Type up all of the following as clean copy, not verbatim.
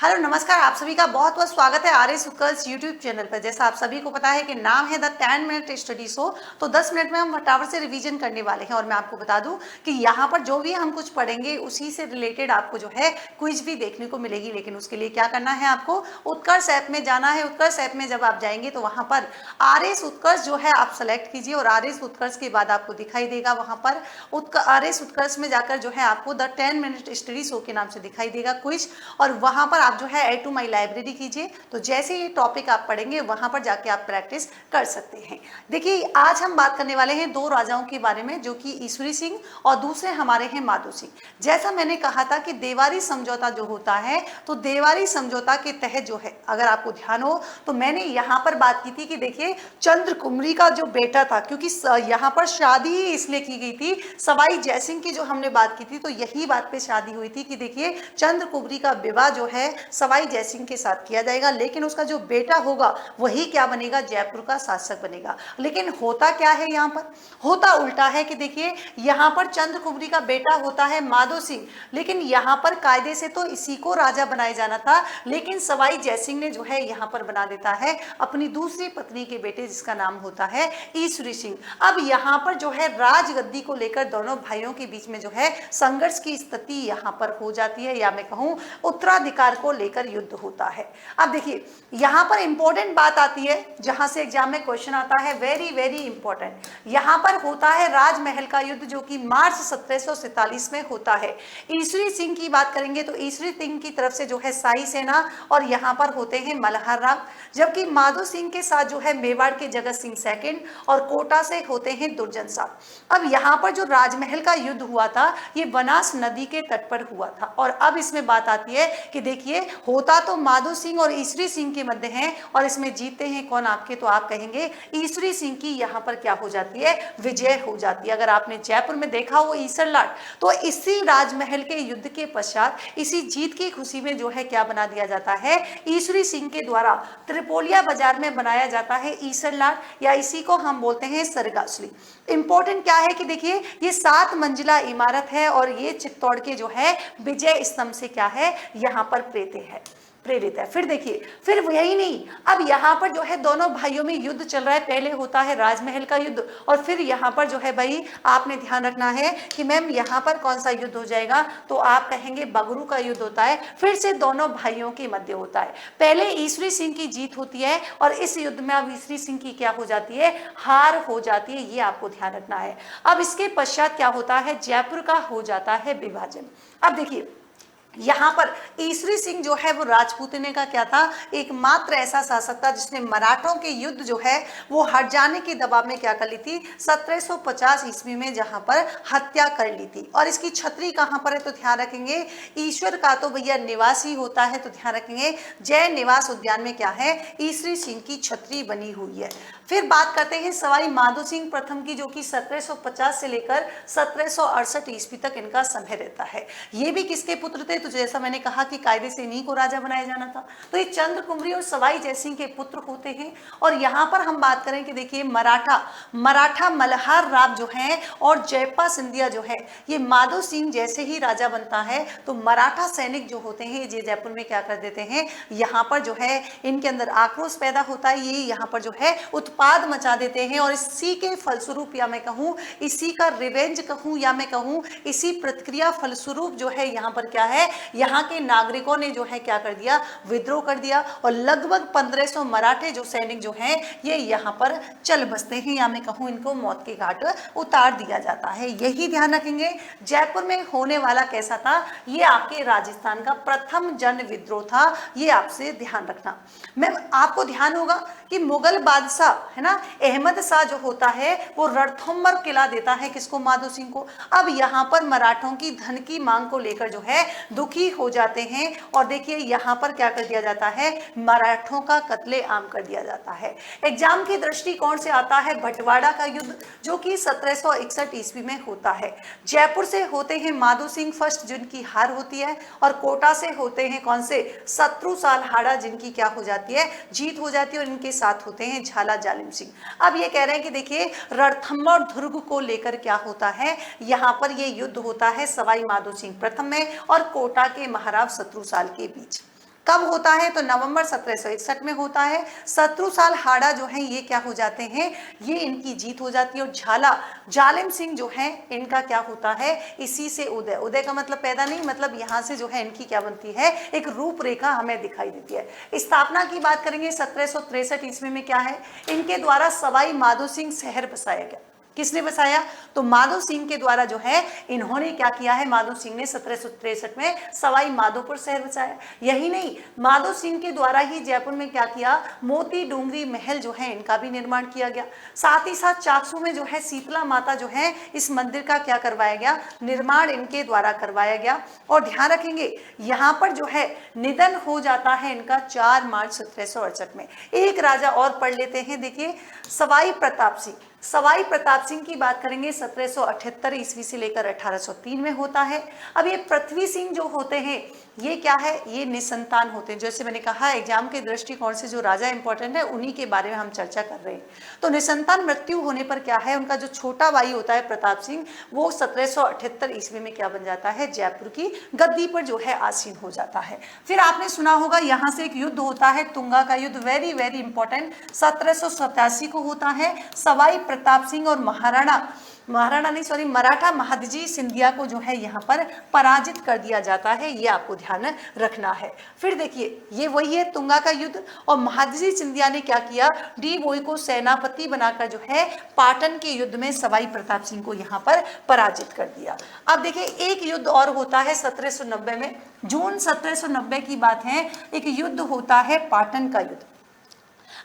Hello नमस्कार, आप सभी का बहुत बहुत स्वागत है आरएस उत्कर्ष यूट्यूब चैनल पर। जैसा आप सभी को पता है कि नाम है द 10 मिनट स्टडी शो, तो 10 मिनट में हम फटाफट से रिवीजन करने वाले हैं। और मैं आपको बता दूं कि यहाँ पर जो भी हम कुछ पढ़ेंगे उसी से रिलेटेड आपको जो है क्विज भी देखने को मिलेगी। लेकिन उसके लिए क्या करना है, आपको उत्कर्ष ऐप में जाना है। उत्कर्ष ऐप में जब आप जाएंगे तो वहाँ पर आरएस उत्कर्ष जो है आप सेलेक्ट कीजिए और आरएस उत्कर्ष के बाद आपको दिखाई देगा वहाँ पर आरएस उत्कर्ष में जाकर जो है आपको द 10 मिनट स्टडी शो के नाम से दिखाई देगा क्विज। और वहाँ पर आप जो है ऐड टू माई लाइब्रेरी कीजिए, तो जैसे ये टॉपिक आप पढ़ेंगे वहां पर जाके आप प्रैक्टिस कर सकते हैं। देखिए आज हम बात करने वाले हैं दो राजाओं के बारे में, जो कि ईश्वरी सिंह और दूसरे हमारे हैं माधो सिंह। जैसा मैंने कहा था कि देवारी समझौता जो होता है, तो देवारी समझौता के तहत जो है, अगर आपको ध्यान हो तो मैंने यहाँ पर बात की थी कि देखिए चंद्र कुमरी का जो बेटा था, क्योंकि यहाँ पर शादी ही इसलिए की गई थी, सवाई जयसिंह की जो हमने बात की थी तो यही बात पे शादी हुई थी कि देखिए चंद्र कुमरी का विवाह जो है सवाई जयसिंह के साथ किया जाएगा, लेकिन उसका जो बेटा होगा वही क्या बनेगा, जयपुर का शासक बनेगा। लेकिन होता क्या है, यहाँ पर होता उल्टा है कि देखिए यहाँ पर चंद्र कुमरी का बेटा होता है माधो सिंह, लेकिन यहाँ पर कायदे से तो इसी को राजा बनाया जाना था, लेकिन सवाई जयसिंह ने जो है यहाँ पर बना देता है अपनी दूसरी पत्नी के बेटे, जिसका नाम होता है ईश्वरी सिंह। अब यहाँ पर जो है राजगद्दी को लेकर दोनों भाइयों के बीच में जो है संघर्ष की स्थिति यहाँ पर हो जाती है, या मैं कहूँ उत्तराधिकार को लेकर युद्ध होता है। अब देखिए यहाँ पर इंपॉर्टेंट बात आती है, जहां से एग्जाम में क्वेश्चन आता है, वेरी वेरी इंपॉर्टेंट। यहाँ पर होता है राजमहल का युद्ध, जो कि मार्च 1747 में होता है। ईश्वरी सिंह की बात करेंगे तो ईश्वरी सिंह की तरफ से जो है शाही सेना और यहाँ पर होते हैं मल्हार राव, जबकि माधो सिंह के साथ जो है मेवाड़ के जगत सिंह सेकंड और कोटा से होते हैं दुर्जन साहब। अब यहाँ पर जो राजमहल का युद्ध हुआ था ये बनास नदी के तट पर हुआ था। और अब इसमें बात आती है कि देखिए होता तो माधो सिंह और ईश्वरी सिंह के मध्य हैं, और इसमें जीतते हैं कौन आपके, तो आप कहेंगे ईश्वरी सिंह की यहाँ पर क्या हो जाती है, विजय हो जाती है। अगर आपने जयपुर में देखा हो ईसर लाट, तो इसी राजमहल के युद्ध के पश्चात इसी जीत की खुशी में जो है क्या बना दिया जाता है, ईश्वरी सिंह के द्वारा त्रिपोलिया बाजार में बनाया जाता है ईसर लाट, या इसी को हम बोलते हैं सरगासली। इंपॉर्टेंट क्या है कि देखिए ये 7 मंजिला इमारत है और ये चित्तौड़ के जो है विजय स्तंभ से क्या है, यहाँ पर प्रेरित है। फिर देखिए, फिर यही नहीं, अब यहाँ पर जो है दोनों भाइयों में युद्ध चल रहा है। पहले होता है राजमहल का युद्ध, और फिर यहाँ पर जो है भाई आपने ध्यान रखना है कि मैम यहाँ पर कौन सा युद्ध हो जाएगा, तो आप कहेंगे बगरू का युद्ध होता है। फिर से दोनों भाइयों के मध्य होता है। पहले ईश्वरी सिंह की जीत होती है और इस युद्ध में अब ईश्वरी सिंह की क्या हो जाती है, हार हो जाती है। ये आपको ध्यान रखना है। अब इसके पश्चात क्या होता है, जयपुर का हो जाता है विभाजन। अब देखिए यहाँ पर ईश्वरी सिंह जो है वो राजपूतने का क्या था, एकमात्र ऐसा शासक था जिसने मराठों के युद्ध जो है वो हट जाने के दबाव में क्या कर ली थी, 1750 ईस्वी में जहाँ पर हत्या कर ली थी। और इसकी छतरी कहाँ पर है, तो ध्यान रखेंगे ईश्वर का तो भैया निवास ही होता है, तो ध्यान रखेंगे जय निवास उद्यान में क्या है, ईश्वरी सिंह की छतरी बनी हुई है। फिर बात करते हैं सवाई माधो सिंह प्रथम की, जो कि 1750 से लेकर 1768 ईस्वी तक इनका समय रहता है। ये भी किसके पुत्र थे, तो जैसा मैंने कहा कि कायदे से इन्हीं को राजा बनाया जाना था, तो ये चंद्र कुमरी और सवाई जयसिंह के पुत्र होते हैं। और यहाँ पर हम बात करें कि देखिए मराठा मल्हार राव जो हैं और जयपा सिंधिया जो है, ये माधो सिंह जैसे ही राजा बनता है तो मराठा सैनिक जो होते हैं ये जयपुर में क्या कर देते हैं, यहाँ पर जो है इनके अंदर आक्रोश पैदा होता है, ये यहाँ पर जो है उत्पाद मचा देते हैं। और इसी के फलस्वरूप, या मैं कहूँ इसी का रिवेंज कहूँ, या मैं कहूँ इसी प्रतिक्रिया फलस्वरूप जो है यहाँ पर क्या है, यहाँ के नागरिकों ने जो है क्या कर दिया, विद्रोह कर दिया। और लगभग 1500 मराठे जो सैनिक जो हैं ये यहाँ पर चल बसते हैं, या मैं कहूँ इनको मौत के घाट उतार दिया जाता है। यही ध्यान रखेंगे। जयपुर में होने वाला कैसा था, ये आपके राजस्थान का प्रथम जन विद्रोह था, ये आपसे ध्यान रखना। मैं आपको ध्यान होगा कि मुगल बादशाह है ना, अहमद शाह जो होता है वो रणथंभौर किला देता है किसको, माधो सिंह को। अब यहाँ पर मराठों की धन की मांग को लेकर जो है दुखी हो जाते हैं, और देखिए यहाँ पर क्या कर दिया जाता है, मराठों का कत्ले आम कर दिया जाता है। एग्जाम की दृष्टिकोण से आता है बंटवाड़ा का युद्ध, जो कि 1761 ईस्वी में होता है। जयपुर से होते हैं माधो सिंह फर्स्ट, जिनकी हार होती है, और कोटा से होते हैं कौन से, शत्रु सालहाड़ा, जिनकी क्या हो जाती है, जीत हो जाती है। और इनके साथ होते हैं झाला जालिम सिंह। अब ये कह रहे हैं कि देखिए रणथंभौर दुर्ग को लेकर क्या होता है, यहाँ पर ये युद्ध होता है सवाई माधो सिंह प्रथम में और कोटा के महाराव शत्रुसाल के बीच। कब होता है? तो नवंबर 1761 में होता है। शत्रुसाल हाड़ा जो है ये क्या हो जाते हैं, ये इनकी जीत हो जाती है। और झाला जालिम सिंह जो है इनका क्या होता है, इसी से उदय, उदय का मतलब पैदा नहीं, मतलब यहाँ से जो है इनकी क्या बनती है, एक रूपरेखा हमें दिखाई देती है। स्थापना की बात करेंगे 1763 ईस्वी में, क्या है, इनके द्वारा सवाई माधो सिंह शहर बसाया गया। किसने बसाया? तो माधो सिंह के द्वारा जो है इन्होंने क्या किया है, माधो सिंह ने 1763 में सवाई माधोपुर शहर बसाया। यही नहीं, माधो सिंह के द्वारा ही जयपुर में क्या किया, मोती डूंगरी महल जो है इनका भी निर्माण किया गया। साथ ही साथ चाकसू में जो है शीतला माता जो है इस मंदिर का क्या करवाया गया, निर्माण इनके द्वारा करवाया गया। और ध्यान रखेंगे यहाँ पर जो है निधन हो जाता है इनका 4 मार्च 1768 में। एक राजा और पढ़ लेते हैं, देखिए सवाई प्रताप सिंह। सवाई प्रताप सिंह की बात करेंगे 1778 ईस्वी से लेकर 1803 में होता है। अब ये पृथ्वी सिंह जो होते हैं ये क्या है, ये निसंतान होते हैं। जैसे मैंने कहा एग्जाम के दृष्टिकोण से जो राजा इंपॉर्टेंट है उन्हीं के बारे में हम चर्चा कर रहे हैं। तो निसंतान मृत्यु होने पर क्या है, उनका जो छोटा भाई होता है प्रताप सिंह, वो 1778 ईस्वी में क्या बन जाता है, जयपुर की गद्दी पर जो है आसीन हो जाता है। फिर आपने सुना होगा यहाँ से एक युद्ध होता है, तुंगा का युद्ध, वेरी वेरी इंपॉर्टेंट, 1787 को होता है। सवाई प्रताप सिंह और मराठा महादजी सिंधिया को जो है यहाँ पर पराजित कर दिया जाता है, ये आपको ध्यान रखना है। फिर देखिए ये वही है तुंगा का युद्ध, और महादजी सिंधिया ने क्या किया, डी बोई को सेनापति बनाकर जो है पाटन के युद्ध में सवाई प्रताप सिंह को यहाँ पर पराजित कर दिया। अब देखिए एक युद्ध और होता है 1790 में, जून 1790 की बात है, एक युद्ध होता है पाटन का युद्ध।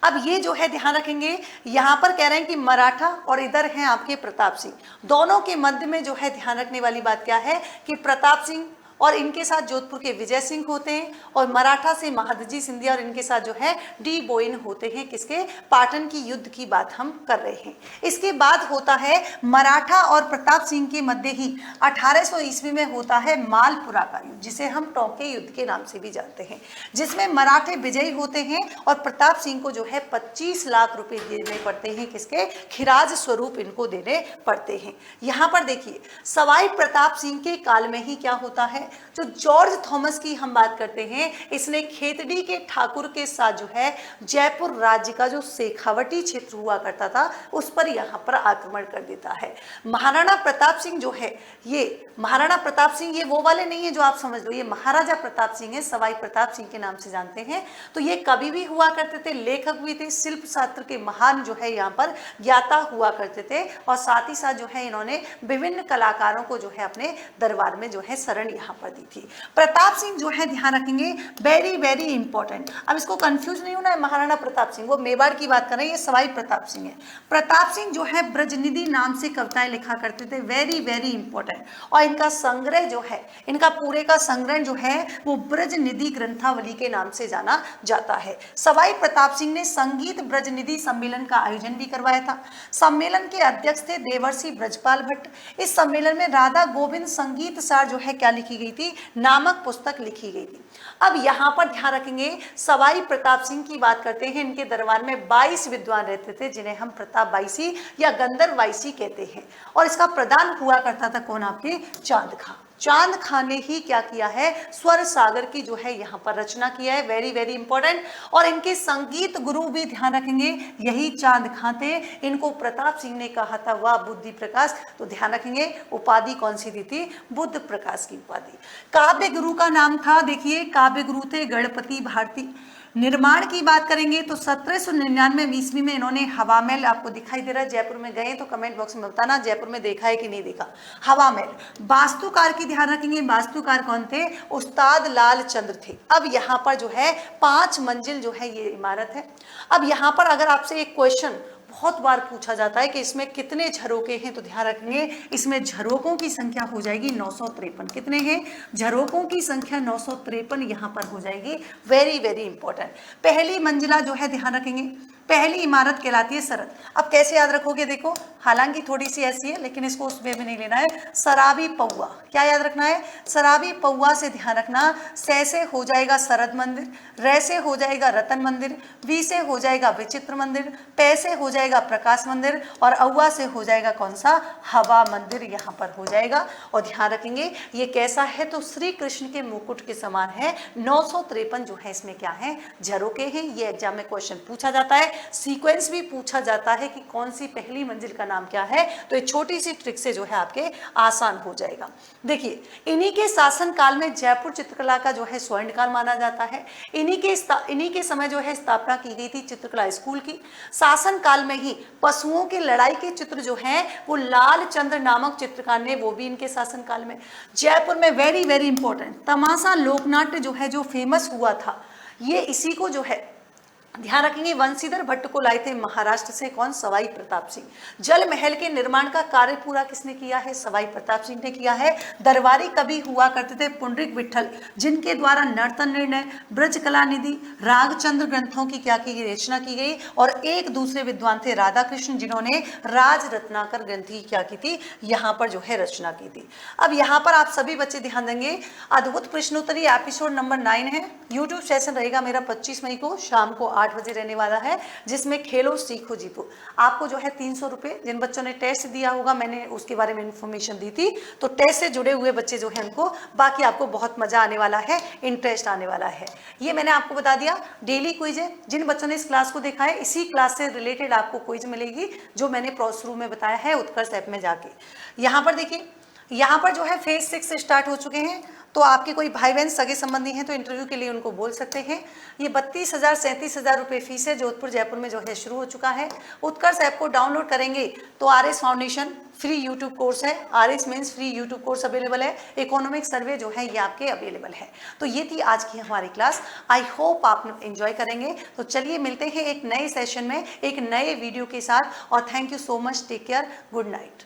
अब ये जो है ध्यान रखेंगे, यहाँ पर कह रहे हैं कि मराठा और इधर हैं आपके प्रताप सिंह, दोनों के मध्य में जो है ध्यान रखने वाली बात क्या है कि प्रताप सिंह और इनके साथ जोधपुर के विजय सिंह होते हैं, और मराठा से महादजी सिंधिया और इनके साथ जो है डी बोइन होते हैं। किसके? पाटन की युद्ध की बात हम कर रहे हैं। इसके बाद होता है मराठा और प्रताप सिंह के मध्य ही 1800 ईस्वी में होता है मालपुरा का युद्ध, जिसे हम टोंके युद्ध के नाम से भी जानते हैं, जिसमें मराठे विजयी होते हैं और प्रताप सिंह को जो है 25 लाख रुपए देने पड़ते हैं। किसके? खिराज स्वरूप इनको देने पड़ते हैं। यहाँ पर देखिए सवाई प्रताप सिंह के काल में ही क्या होता है, जो जॉर्ज थॉमस की हम बात करते हैं, इसने खेतड़ी के ठाकुर के साथ जो है जयपुर राज्य का जो शेखावटी क्षेत्र हुआ करता था उस पर यहाँ पर आक्रमण कर देता है। महाराणा प्रताप सिंह जो है, ये महाराणा प्रताप सिंह ये वो वाले नहीं है जो आप समझ लो, ये महाराजा प्रताप सिंह है, सवाई प्रताप सिंह के नाम से जानते हैं। तो ये कवि भी हुआ करते थे, लेखक भी थे, शिल्प शास्त्र के महान जो है यहाँ पर ज्ञाता हुआ करते थे, और साथ ही साथ जो है इन्होंने विभिन्न कलाकारों को जो है अपने दरबार में जो है शरण यहाँ पर दी थी। प्रताप सिंह जो है ध्यान रखेंगे वेरी वेरी इंपॉर्टेंट, अब इसको कंफ्यूज नहीं होना है, महाराणा प्रताप सिंह वो मेवाड़ की बात कर रहे हैं, ये सवाई प्रताप सिंह है। प्रताप सिंह जो है ब्रजनिधि नाम से कविताएं लिखा करते थे, वेरी वेरी इंपॉर्टेंट, और इनका संग्रह जो है, इनका पूरे का संग्रह जो है वो ब्रजनिधि ग्रंथावली के नाम से जाना जाता है। सवाई प्रताप सिंह ने संगीत ब्रजनिधि सम्मेलन का आयोजन भी करवाया था। सम्मेलन के अध्यक्ष थे देवर्षि ब्रजपाल भट्ट। इस सम्मेलन में राधा गोविंद संगीत सार जो है क्या लिखी गई थी, नामक पुस्तक लिखी गई थी। अब यहाँ पर ध्यान रखेंगे सवाई प्रताप सिंह की बात करते हैं, इनके दरबार में 22 विद्वान रहते थे, जिन्हें हम प्रताप बाईसी या गंधर्व बाईसी कहते हैं, और इसका प्रदान हुआ करता था कौन, आपके चांद खां। चांद खां ने ही क्या किया है, स्वर सागर की जो है यहाँ पर रचना किया है, वेरी वेरी इंपॉर्टेंट। और इनके संगीत गुरु भी ध्यान रखेंगे यही चांद खां थे। इनको प्रताप सिंह ने कहा था वाह बुद्धि प्रकाश, तो ध्यान रखेंगे उपाधि कौन सी दी थी, बुद्ध प्रकाश की उपाधि। काव्य गुरु का नाम था, देखिए काव्य गुरु थे गणपति भारती। निर्माण की बात करेंगे तो 1799 ईस्वी में इन्होंने हवा महल, आपको दिखाई दे रहा है, जयपुर में गए तो कमेंट बॉक्स में बताना जयपुर में देखा है कि नहीं देखा हवा महल। वास्तुकार की ध्यान रखेंगे, वास्तुकार कौन थे, उस्ताद लाल चंद्र थे। अब यहाँ पर जो है 5 मंजिल जो है ये इमारत है। अब यहाँ पर अगर आपसे एक क्वेश्चन बहुत बार पूछा जाता है कि इसमें कितने झरोके हैं, तो ध्यान रखेंगे इसमें झरोकों की संख्या हो जाएगी 953। कितने हैं, झरोकों की संख्या 953 यहाँ पर हो जाएगी, वेरी वेरी इंपॉर्टेंट। पहली मंजिला जो है ध्यान रखेंगे पहली इमारत कहलाती है सरद। अब कैसे याद रखोगे, देखो हालांकि थोड़ी सी ऐसी है लेकिन इसको उस वे में नहीं लेना है। सराबी पौआ, क्या याद रखना है, सराबी पौआ से ध्यान रखना, सै से हो जाएगा सरद मंदिर, रै से हो जाएगा रतन मंदिर, वी से हो जाएगा विचित्र मंदिर, पै से हो जाएगा जाएगा प्रकाश मंदिर, और अहुआ से हो जाएगा कौन सा, हवा मंदिर यहाँ पर हो जाएगा। और ध्यान रखेंगे ये कैसा है, तो श्री कृष्ण के मुकुट के समान है। 953 जो है इसमें क्या है, झरोके हैं। ये एग्जाम में क्वेश्चन पूछा जाता है, सीक्वेंस भी पूछा जाता है कि कौन सी पहली मंजिल का नाम क्या है। तो ये छोटी सी ट्रिक से जो है आपके आसान हो जाएगा। देखिए इन्हीं के शासन काल में जयपुर चित्रकला का जो है स्वर्ण काल माना जाता है। इन्हीं के समय जो है स्थापना की गई थी चित्रकला स्कूल की। शासन काल में ही पशुओं की लड़ाई के चित्र जो हैं वो लाल चंद्र नामक चित्रकार ने, वो भी इनके शासन काल में। जयपुर में वेरी वेरी इंपॉर्टेंट तमाशा लोकनाट्य जो है, जो फेमस हुआ था, ये इसी को जो है ध्यान रखेंगे वंशीधर भट्ट को लाए थे महाराष्ट्र से, कौन, सवाई प्रताप सिंह। जल महल के निर्माण का कार्य पूरा किसने किया है, सवाई प्रताप सिंह ने किया है। दरबारी कवि हुआ करते थे पुंडरीक विठल, जिनके द्वारा नर्तन निर्णय, ब्रज कला निधि, रागचंद्र ग्रंथों की क्या की गई, रचना की गई। और एक दूसरे विद्वान थे राधा कृष्ण, जिन्होंने राज रत्नाकर ग्रंथ की क्या की थी, यहाँ पर जो है रचना की थी। अब यहाँ पर आप सभी बच्चे ध्यान देंगे, अद्भुत प्रश्नोत्तरी एपिसोड नंबर 9 है। यूट्यूब सेशन रहेगा मेरा 25 मई को शाम को 8 बजे रहने वाला है, जिसमें खेलो सीखो जीतो। आपको जो है 300 रुपये, जिन बच्चों ने टेस्ट दिया होगा, मैंने उसके बारे में इंफॉर्मेशन दी थी, तो टेस्ट से जुड़े हुए बच्चे जो है उनको, बाकी आपको बहुत मजा आने वाला है, इंटरेस्ट आने वाला है। ये मैंने आपको बता दिया। डेली क्विज है, जिन बच्चों ने इस क्लास को देखा है, इसी क्लास से रिलेटेड आपको क्विज मिलेगी, जो मैंने शुरू में बताया है उत्कर्ष ऐप में जाके। यहाँ पर देखिए, यहाँ पर जो है फेज 6 से स्टार्ट हो चुके हैं। तो आपके कोई भाई बहन सगे संबंधी हैं तो इंटरव्यू के लिए उनको बोल सकते हैं। ये 32,000 37,000 रुपये फीस है, जोधपुर जयपुर में जो है शुरू हो चुका है। उत्कर्ष ऐप को डाउनलोड करेंगे तो RS foundation free YouTube course है, RS means free YouTube course available है, इकोनॉमिक सर्वे जो है ये आपके अवेलेबल है। तो ये थी आज की हमारी क्लास। आई होप आप एंजॉय करेंगे। तो चलिए मिलते हैं एक नए सेशन में एक नए वीडियो के साथ, और thank you so much, take care, good night.